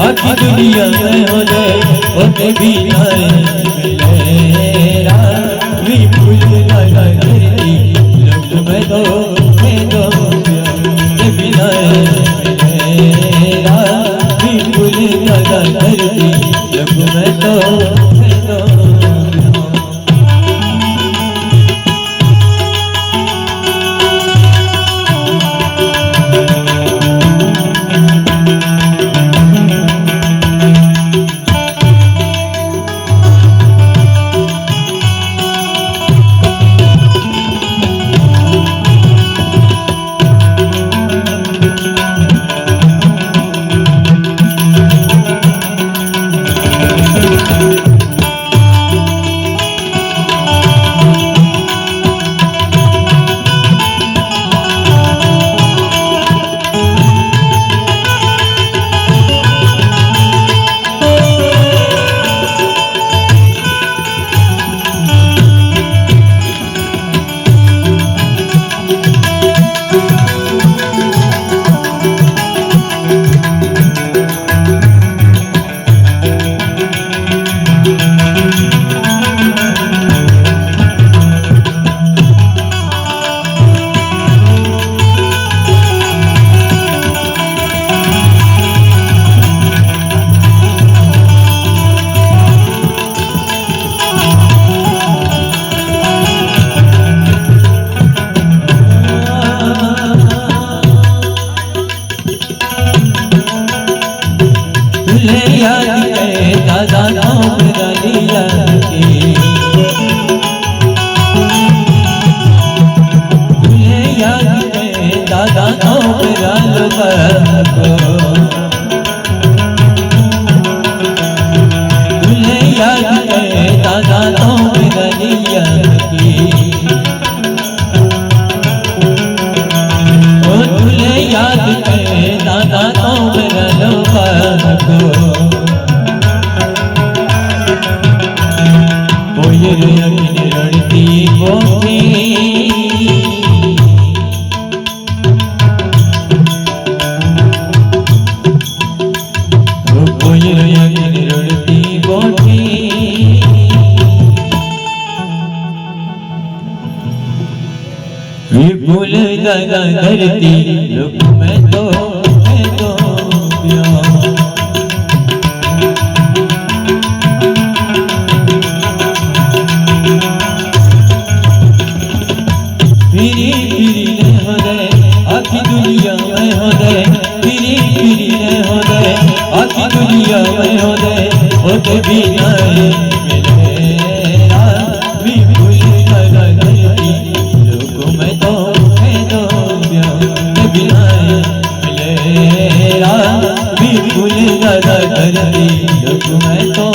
आखी दुनिया में हो जाए होते भी मेरा विपुल लगा धरती लोग में दो बिना मेरा विपुल लगा धरती लोग में दो विपुल लगा धरती लोग में दो फिरी फिरी ने हो गए आखी दुनिया में हो गए फिरी फिरी ने हो गए आखी दुनिया में हो गए होते भी नहीं मेरा विपुल लगा धरती लोग में दो बिना मेरा विपुल लगा धरती लोग में दो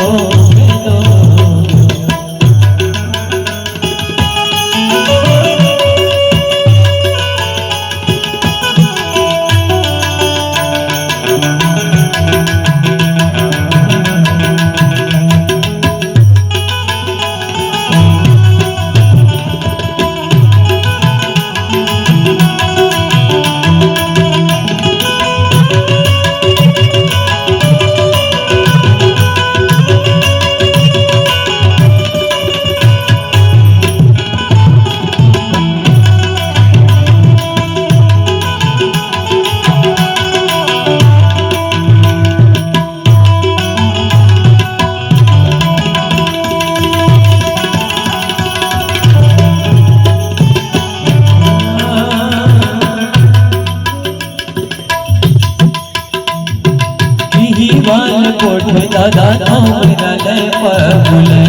कोट दादा नलय पबुले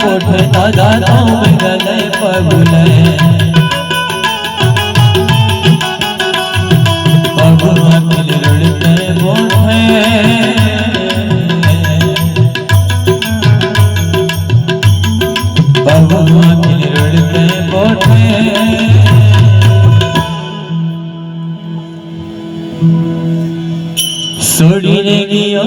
कोट दादा नलय पबुले पगुआ किल रड़ते बोठे पगुआ किल रड़ते बोठे छोड़ी ने गया